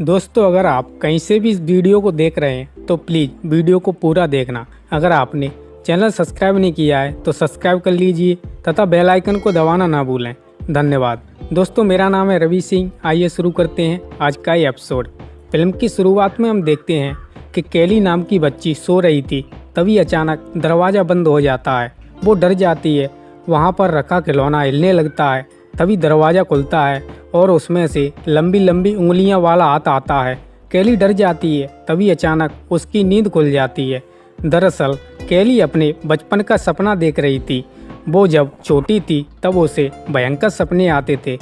दोस्तों, अगर आप कहीं से भी इस वीडियो को देख रहे हैं तो प्लीज़ वीडियो को पूरा देखना। अगर आपने चैनल सब्सक्राइब नहीं किया है तो सब्सक्राइब कर लीजिए तथा बेल आइकन को दबाना ना भूलें। धन्यवाद। दोस्तों, मेरा नाम है रवि सिंह। आइए शुरू करते हैं आज का ये एपिसोड। फिल्म की शुरुआत में हम देखते हैं कि कैली नाम की बच्ची सो रही थी। तभी अचानक दरवाज़ा बंद हो जाता है। वो डर जाती है। वहाँ पर रखा खिलौना हिलने लगता है। तभी दरवाज़ा खुलता है और उसमें से लंबी लंबी उंगलियां वाला हाथ आता है। कैली डर जाती है। तभी अचानक उसकी नींद खुल जाती है। दरअसल कैली अपने बचपन का सपना देख रही थी। वो जब छोटी थी तब उसे भयंकर सपने आते थे।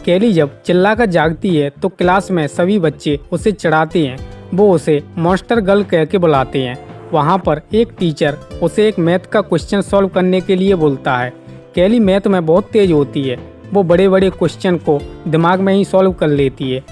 कैली जब चिल्लाकर जागती है तो क्लास में सभी बच्चे उसे चिढ़ाते हैं। वो उसे मॉन्स्टर गर्ल कह के बुलाते हैं। वहाँ पर एक टीचर उसे एक मैथ का क्वेश्चन सॉल्व करने के लिए बोलता है। कैली मैथ में बहुत तेज होती है। वो बड़े बड़े क्वेश्चन को दिमाग में ही सॉल्व कर लेती है।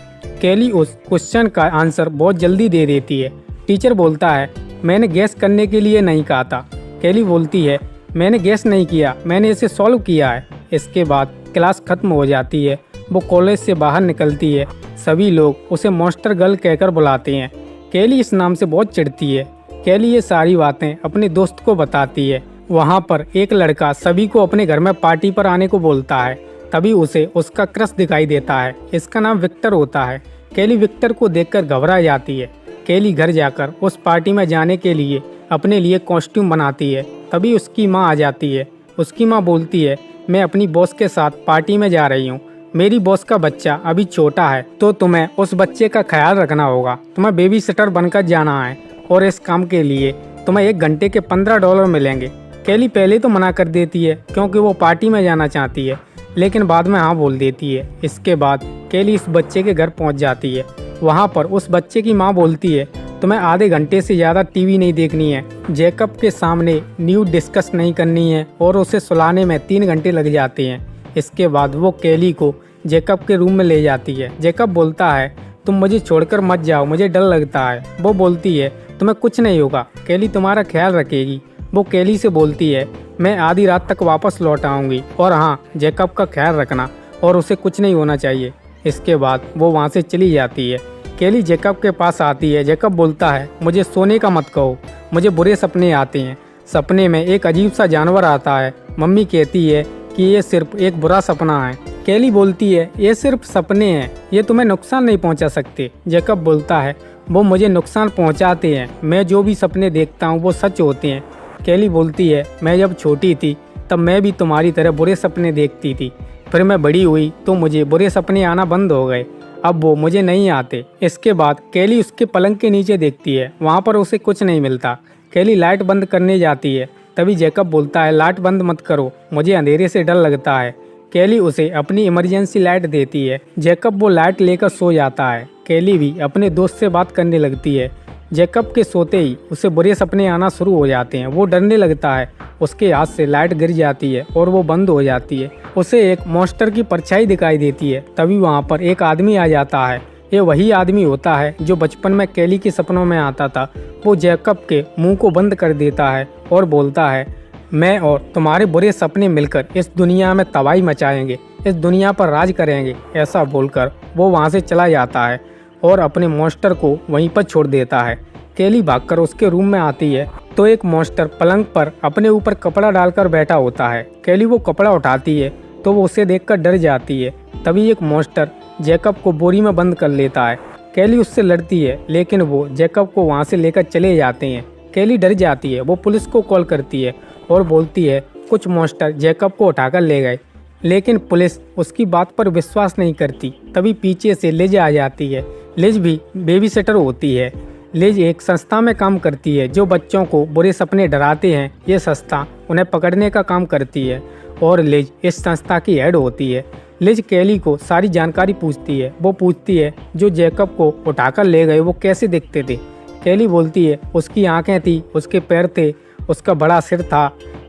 कैली उस क्वेश्चन का आंसर बहुत जल्दी दे देती है। टीचर बोलता है, मैंने गैस करने के लिए नहीं कहा था। कैली बोलती है, मैंने गैस नहीं किया, मैंने इसे सॉल्व किया है। इसके बाद क्लास खत्म हो जाती है। वो कॉलेज से बाहर निकलती है। सभी लोग उसे मॉन्स्टर गर्ल कहकर बुलाते हैं। कैली इस नाम से बहुत चिढ़ती है। कैली ये सारी बातें अपने दोस्त को बताती है। वहाँ पर एक लड़का सभी को अपने घर में पार्टी पर आने को बोलता है। तभी उसे उसका क्रश दिखाई देता है। इसका नाम विक्टर होता है। कैली विक्टर को देखकर घबरा जाती है। कैली घर जाकर उस पार्टी में जाने के लिए अपने लिए कॉस्ट्यूम बनाती है। तभी उसकी माँ आ जाती है। उसकी माँ बोलती है, मैं अपनी बॉस के साथ पार्टी में जा रही हूँ। मेरी बॉस का बच्चा अभी छोटा है तो तुम्हें उस बच्चे का ख्याल रखना होगा। तुम्हें बेबी सिटर बनकर जाना है और इस काम के लिए तुम्हें 1 घंटे के $15 मिलेंगे। कैली पहले तो मना कर देती है क्योंकि वो पार्टी में जाना चाहती है, लेकिन बाद में हाँ बोल देती है। इसके बाद कैली इस बच्चे के घर पहुंच जाती है। वहां पर उस बच्चे की मां बोलती है, तुम्हें आधे घंटे से ज़्यादा टीवी नहीं देखनी है, जैकब के सामने न्यूज़ डिस्कस नहीं करनी है और उसे सुलाने में 3 घंटे लग जाते हैं। इसके बाद वो कैली को जैकब के रूम में ले जाती है। जैकब बोलता है, तुम मुझे छोड़कर मत जाओ, मुझे डर लगता है। वो बोलती है, तुम्हें कुछ नहीं होगा, कैली तुम्हारा ख्याल रखेगी। वो कैली से बोलती है, मैं आधी रात तक वापस लौट आऊँगी और हाँ, जैकब का ख्याल रखना और उसे कुछ नहीं होना चाहिए। इसके बाद वो वहाँ से चली जाती है। कैली जैकब के पास आती है। जैकब बोलता है, मुझे सोने का मत कहो, मुझे बुरे सपने आते हैं। सपने में एक अजीब सा जानवर आता है। मम्मी कहती है कि ये सिर्फ एक बुरा सपना है। कैली बोलती है, ये सिर्फ सपने हैं, ये तुम्हें नुकसान नहीं पहुँचा सकते। जैकब बोलता है, वो मुझे नुकसान पहुँचाते हैं। मैं जो भी सपने देखता हूँ वो सच होते हैं। कैली बोलती है, मैं जब छोटी थी तब मैं भी तुम्हारी तरह बुरे सपने देखती थी। फिर मैं बड़ी हुई तो मुझे बुरे सपने आना बंद हो गए। अब वो मुझे नहीं आते। इसके बाद कैली उसके पलंग के नीचे देखती है। वहाँ पर उसे कुछ नहीं मिलता। कैली लाइट बंद करने जाती है। तभी जैकब बोलता है, लाइट बंद मत करो, मुझे अंधेरे से डर लगता है। कैली उसे अपनी इमरजेंसी लाइट देती है। जैकब वो लाइट लेकर सो जाता है। कैली भी अपने दोस्त से बात करने लगती है। जैकब के सोते ही उसे बुरे सपने आना शुरू हो जाते हैं। वो डरने लगता है। उसके हाथ से लाइट गिर जाती है और वो बंद हो जाती है। उसे एक मॉन्स्टर की परछाई दिखाई देती है। तभी वहाँ पर एक आदमी आ जाता है। ये वही आदमी होता है जो बचपन में कैली के सपनों में आता था। वो जैकब के मुंह को बंद कर देता है और बोलता है, मैं और तुम्हारे बुरे सपने मिलकर इस दुनिया में तबाही मचाएंगे, इस दुनिया पर राज करेंगे। ऐसा बोलकर वो वहाँ से चला जाता है और अपने मॉन्स्टर को वहीं पर छोड़ देता है। कैली भागकर उसके रूम में आती है तो एक मॉन्स्टर पलंग पर अपने ऊपर कपड़ा डालकर बैठा होता है। कैली वो कपड़ा उठाती है तो वो उसे देखकर डर जाती है। तभी एक मॉन्स्टर जैकब को बोरी में बंद कर लेता है। कैली उससे लड़ती है लेकिन वो जैकब को वहाँ से लेकर चले जाते हैं। कैली डर जाती है। वो पुलिस को कॉल करती है और बोलती है, कुछ मॉन्स्टर जैकब को उठाकर ले गए, लेकिन पुलिस उसकी बात पर विश्वास नहीं करती। तभी पीछे से लिज आ जाती है। लिज भी बेबी सिटर होती है। लिज एक संस्था में काम करती है जो बच्चों को बुरे सपने डराते हैं। ये संस्था उन्हें पकड़ने का काम करती है और लिज इस संस्था की हेड होती है। लिज कैली को सारी जानकारी पूछती है। वो पूछती है, जो जैकब को उठाकर ले गए वो कैसे दिखते थे। कैली बोलती है, उसकी आंखें थी, उसके पैर थे, उसका बड़ा सिर था,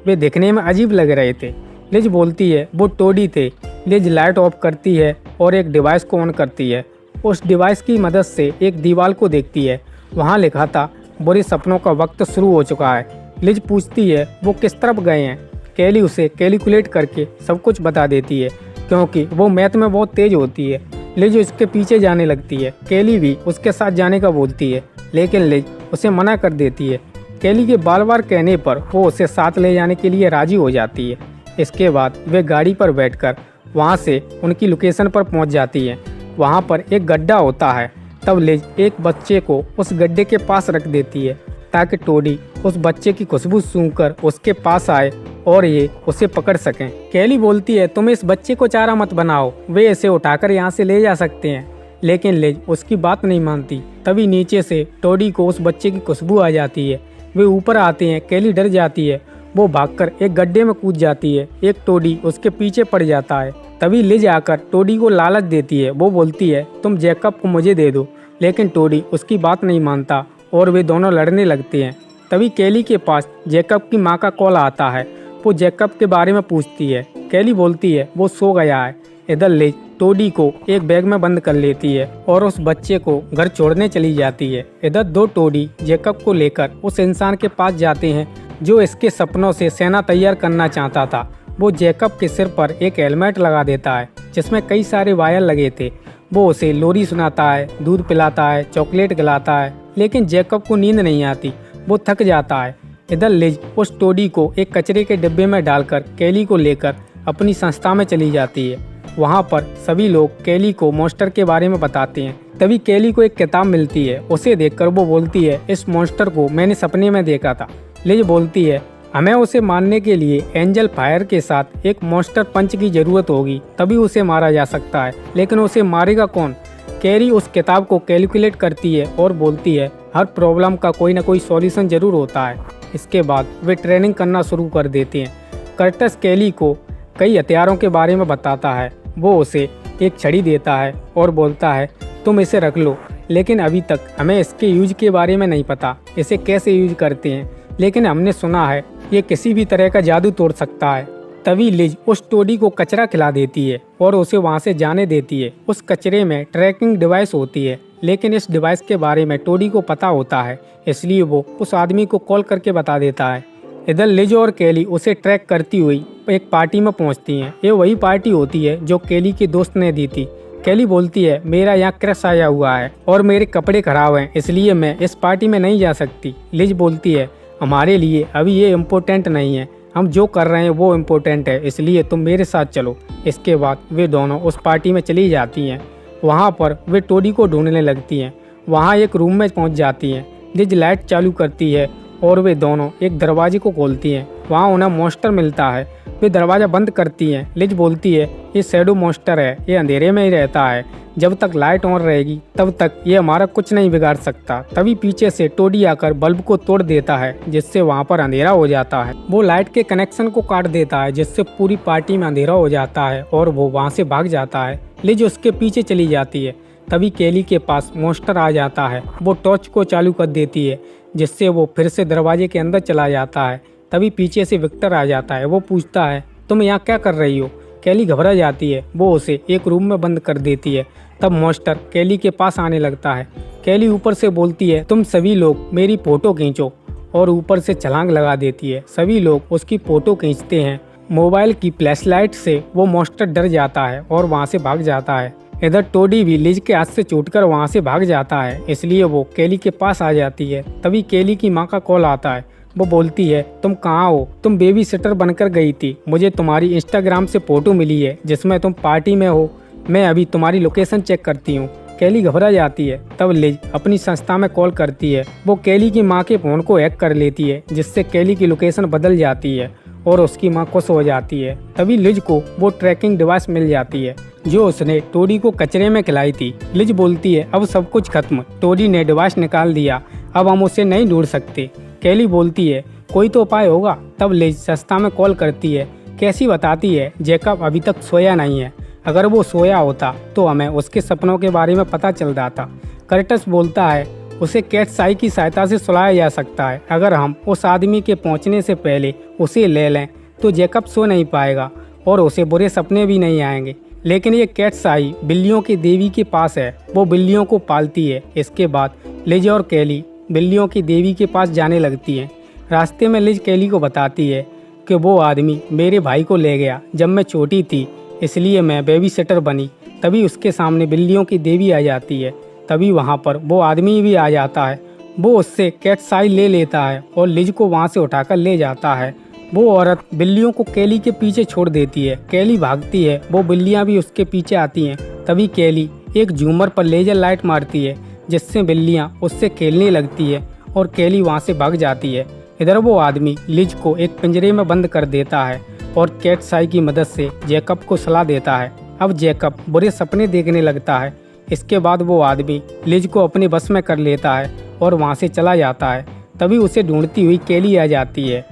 वे दिखने में अजीब लग रहे थे। लिज बोलती है, वो टोडी थे। लिज लाइट ऑफ करती है और एक डिवाइस को ऑन करती है। उस डिवाइस की मदद से एक दीवार को देखती है। वहाँ लिखा था, बुरे सपनों का वक्त शुरू हो चुका है। लिज पूछती है, वो किस तरफ गए हैं। कैली उसे कैलकुलेट करके सब कुछ बता देती है क्योंकि वो मैथ में बहुत तेज होती है। लिज उसके पीछे जाने लगती है। केली भी उसके साथ जाने का बोलती है, लेकिन लिज उसे मना कर देती है। केली के बार बार कहने पर वो उसे साथ ले जाने के लिए राजी हो जाती है। इसके बाद वे गाड़ी पर बैठकर वहाँ से उनकी लोकेशन पर पहुँच जाती है। वहाँ पर एक गड्ढा होता है। तब लिज एक बच्चे को उस गड्ढे के पास रख देती है ताकि टोडी उस बच्चे की खुशबू सूंघकर उसके पास आए और ये उसे पकड़ सकें। केली बोलती है, तुम इस बच्चे को चारा मत बनाओ, वे इसे उठाकर यहाँ से ले जा सकते हैं। लेकिन लिज उसकी बात नहीं मानती। तभी नीचे से टोडी को उस बच्चे की खुशबू आ जाती है। वे ऊपर आते हैं। केली डर जाती है। वो भागकर एक गड्ढे में कूद जाती है। एक टोडी उसके पीछे पड़ जाता है। तभी लिज आकर टोडी को लालच देती है। वो बोलती है, तुम जैकब को मुझे दे दो, लेकिन टोडी उसकी बात नहीं मानता और वे दोनों लड़ने लगते हैं। तभी केली के पास जैकब की माँ का कॉल आता है। वो जैकब के बारे में पूछती है। केली बोलती है वो सो गया है। इधर लिज टोडी को एक बैग में बंद कर लेती है और उस बच्चे को घर छोड़ने चली जाती है। इधर दो टोडी जैकब को लेकर उस इंसान के पास जाते हैं जो इसके सपनों से सेना तैयार करना चाहता था। वो जैकब के सिर पर एक हेलमेट लगा देता है जिसमें कई सारे वायर लगे थे। वो उसे लोरी सुनाता है, दूध पिलाता है, चॉकलेट खिलाता है, लेकिन जैकब को नींद नहीं आती। वो थक जाता है। इधर लिज उस टोडी को एक कचरे के डिब्बे में डालकर केली को लेकर अपनी संस्था में चली जाती है। वहाँ पर सभी लोग केली को मॉन्स्टर के बारे में बताते हैं। तभी केली को एक किताब मिलती है। उसे देखकर वो बोलती है, इस मॉन्स्टर को मैंने सपने में देखा था। लिज बोलती है, हमें उसे मारने के लिए एंजल फायर के साथ एक मॉन्स्टर पंच की जरूरत होगी, तभी उसे मारा जा सकता है। लेकिन उसे मारेगा कौन? केली उस किताब को कैलकुलेट करती है और बोलती है, हर प्रॉब्लम का कोई ना कोई सॉल्यूशन जरूर होता है। इसके बाद वे ट्रेनिंग करना शुरू कर देते हैं। कर्टस केली को कई हथियारों के बारे में बताता है। वो उसे एक छड़ी देता है और बोलता है, तुम इसे रख लो, लेकिन अभी तक हमें इसके यूज के बारे में नहीं पता, इसे कैसे यूज करते हैं, लेकिन हमने सुना है ये किसी भी तरह का जादू तोड़ सकता है। तभी लिज उस टोडी को कचरा खिला देती है और उसे वहां से जाने देती है। उस कचरे में ट्रैकिंग डिवाइस होती है, लेकिन इस डिवाइस के बारे में टोडी को पता होता है, इसलिए वो उस आदमी को कॉल करके बता देता है। इधर लिज और केली उसे ट्रैक करती हुई एक पार्टी में पहुंचती हैं। ये वही पार्टी होती है जो केली के दोस्त ने दी थी। केली बोलती है, मेरा यहाँ क्रश आया हुआ है और मेरे कपड़े खराब हैं, इसलिए मैं इस पार्टी में नहीं जा सकती। लिज बोलती है, हमारे लिए अभी ये इम्पोर्टेंट नहीं है, हम जो कर रहे हैं वो इम्पोर्टेंट है, इसलिए तुम मेरे साथ चलो। इसके बाद वे दोनों उस पार्टी में चली जाती हैं। वहाँ पर वे टोडी को ढूंढने लगती हैं। वहाँ एक रूम में पहुँच जाती हैं। लिज लाइट चालू करती है और वे दोनों एक दरवाजे को खोलती हैं। वहाँ उन्हें मॉन्स्टर मिलता है। वे दरवाज़ा बंद करती हैं। लिज बोलती है, ये शैडो मॉन्स्टर है, ये अंधेरे में ही रहता है, जब तक लाइट ऑन रहेगी तब तक ये हमारा कुछ नहीं बिगाड़ सकता। तभी पीछे से टोडी आकर बल्ब को तोड़ देता है, जिससे वहाँ पर अंधेरा हो जाता है। वो लाइट के कनेक्शन को काट देता है, जिससे पूरी पार्टी में अंधेरा हो जाता है और वो वहाँ से भाग जाता है। लिज उसके पीछे चली जाती है। तभी केली के पास मॉन्स्टर आ जाता है। वो टॉर्च को चालू कर देती है, जिससे वो फिर से दरवाजे के अंदर चला जाता है। तभी पीछे से विक्टर आ जाता है। वो पूछता है, तुम यहाँ क्या कर रही हो? केली घबरा जाती है। वो उसे एक रूम में बंद कर देती है। तब मॉन्स्टर केली के पास आने लगता है। केली ऊपर से बोलती है, तुम सभी लोग मेरी फ़ोटो खींचो, और ऊपर से छलांग लगा देती है। सभी लोग उसकी फ़ोटो खींचते हैं। मोबाइल की फ्लैशलाइट से वो मॉन्स्टर डर जाता है और वहाँ से भाग जाता है। इधर टोडी भी लिज के हाथ से छूटकर वहाँ से भाग जाता है, इसलिए वो केली के पास आ जाती है। तभी केली की माँ का कॉल आता है। वो बोलती है, तुम कहाँ हो? तुम बेबी सिटर बनकर गई थी, मुझे तुम्हारी इंस्टाग्राम से फ़ोटो मिली है जिसमें तुम पार्टी में हो। मैं अभी तुम्हारी लोकेशन चेक करती हूँ। केली घबरा जाती है। तब लिज अपनी संस्था में कॉल करती है। वो केली की माँ के फ़ोन को हैक कर लेती है, जिससे केली की लोकेशन बदल जाती है और उसकी माँ खुश हो जाती है। तभी लिज को वो ट्रैकिंग डिवाइस मिल जाती है जो उसने टोडी को कचरे में खिलाई थी। लिज बोलती है, अब सब कुछ खत्म, टोडी ने डिवाइस निकाल दिया, अब हम उसे नहीं ढूंढ सकते। केली बोलती है, कोई तो उपाय होगा। तब लिज संस्था में कॉल करती है। कैसी बताती है, जैकब अभी तक सोया नहीं है, अगर वो सोया होता तो हमें उसके सपनों के बारे में पता चल जाता। कर्टस बोलता है, उसे कैटसाई की सहायता से सुलाया जा सकता है। अगर हम उस आदमी के पहुंचने से पहले उसे ले लें तो जैकब सो नहीं पाएगा और उसे बुरे सपने भी नहीं आएंगे। लेकिन ये कैटसाई बिल्लियों की देवी के पास है, वो बिल्लियों को पालती है। इसके बाद लिज और केली बिल्लियों की देवी के पास जाने लगती हैं। रास्ते में लिज केली को बताती है कि वो आदमी मेरे भाई को ले गया जब मैं छोटी थी, इसलिए मैं बेबी सिटर बनी। तभी उसके सामने बिल्लियों की देवी आ जाती है। तभी वहाँ पर वो आदमी भी आ जाता है। वो उससे कैटसाई ले लेता है और लिज को वहाँ से उठाकर ले जाता है। वो औरत बिल्लियों को केली के पीछे छोड़ देती है। केली भागती है, वो बिल्लियाँ भी उसके पीछे आती हैं। तभी केली एक झूमर पर लेजर लाइट मारती है, जिससे बिल्लियाँ उससे खेलने लगती है और केली वहाँ से भाग जाती है। इधर वो आदमी लिज को एक पिंजरे में बंद कर देता है और कैटसाई की मदद से जैकब को सलाह देता है। अब जैकब बुरे सपने देखने लगता है। इसके बाद वो आदमी लिज को अपने बस में कर लेता है और वहाँ से चला जाता है। तभी उसे ढूंढती हुई केली आ जाती है।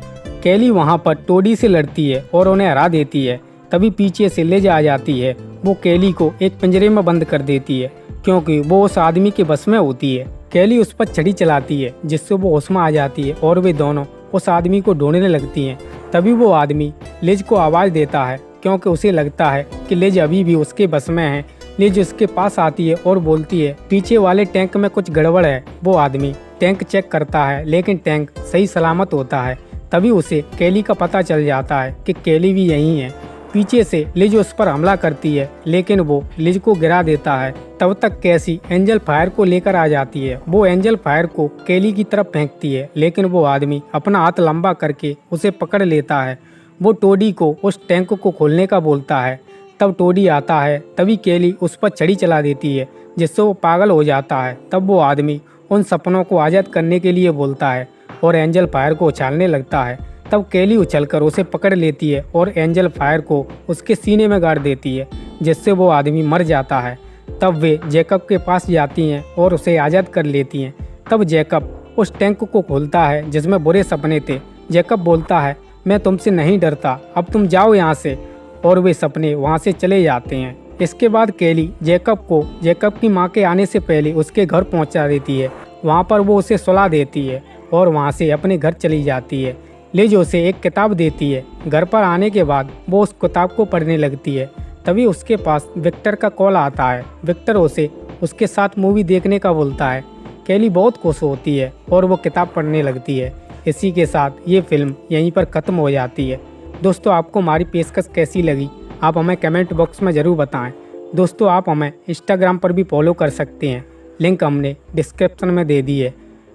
केली वहाँ पर टोडी से लड़ती है और उन्हें हरा देती है। तभी पीछे से लिज आ जाती है। वो केली को एक पिंजरे में बंद कर देती है, क्योंकि वो उस आदमी के बस में होती है। केली उस पर छड़ी चलाती है, जिससे वो होश में आ जाती है और वे दोनों उस आदमी को ढूंढने लगती हैं। तभी वो आदमी लिज को आवाज़ देता है, क्योंकि उसे लगता है कि लिज अभी भी उसके बस में है। लिज उसके पास आती है और बोलती है, पीछे वाले टैंक में कुछ गड़बड़ है। वो आदमी टैंक चेक करता है, लेकिन टैंक सही सलामत होता है। तभी उसे केली का पता चल जाता है कि केली भी यहीं है। पीछे से लिज उस पर हमला करती है, लेकिन वो लिज को गिरा देता है। तब तक कैसी एंजल फायर को लेकर आ जाती है। वो एंजल फायर को केली की तरफ फेंकती है, लेकिन वो आदमी अपना हाथ लंबा करके उसे पकड़ लेता है। वो टोडी को उस टैंक को खोलने का बोलता है। तब टोडी आता है। तभी केली उस पर छड़ी चला देती है, जिससे वो पागल हो जाता है। तब वो आदमी उन सपनों को आज़ाद करने के लिए बोलता है और एंजल फायर को उछालने लगता है। तब केली उछलकर उसे पकड़ लेती है और एंजल फायर को उसके सीने में गाड़ देती है, जिससे वो आदमी मर जाता है। तब वे जैकब के पास जाती हैं और उसे आज़ाद कर लेती हैं। तब जैकब उस टैंक को खोलता है जिसमें बुरे सपने थे। जैकब बोलता है, मैं तुमसे नहीं डरता, अब तुम जाओ यहाँ से। और वे सपने वहाँ से चले जाते हैं। इसके बाद केली जैकब को जैकब की माँ के आने से पहले उसके घर पहुँचा देती है। वहाँ पर वो उसे सुला देती है और वहाँ से अपने घर चली जाती है। लिज उसे एक किताब देती है। घर पर आने के बाद वो उस किताब को पढ़ने लगती है। तभी उसके पास विक्टर का कॉल आता है। विक्टर उसे उसके साथ मूवी देखने का बोलता है। केली बहुत खुश होती है और वो किताब पढ़ने लगती है। इसी के साथ ये फिल्म यहीं पर ख़त्म हो जाती है। दोस्तों, आपको हमारी पेशकश कैसी लगी आप हमें कमेंट बॉक्स में ज़रूर बताएं। दोस्तों, आप हमें इंस्टाग्राम पर भी फॉलो कर सकते हैं, लिंक हमने डिस्क्रिप्शन में दे दी है।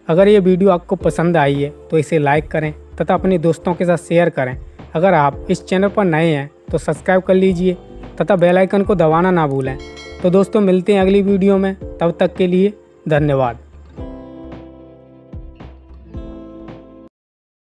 अगर ये वीडियो आपको पसंद आई है तो इसे लाइक करें तथा अपने दोस्तों के साथ शेयर करें। अगर आप इस चैनल पर नए हैं तो सब्सक्राइब कर लीजिए तथा बेल आइकन को दबाना ना भूलें। तो दोस्तों, मिलते हैं अगली वीडियो में। तब तक के लिए धन्यवाद।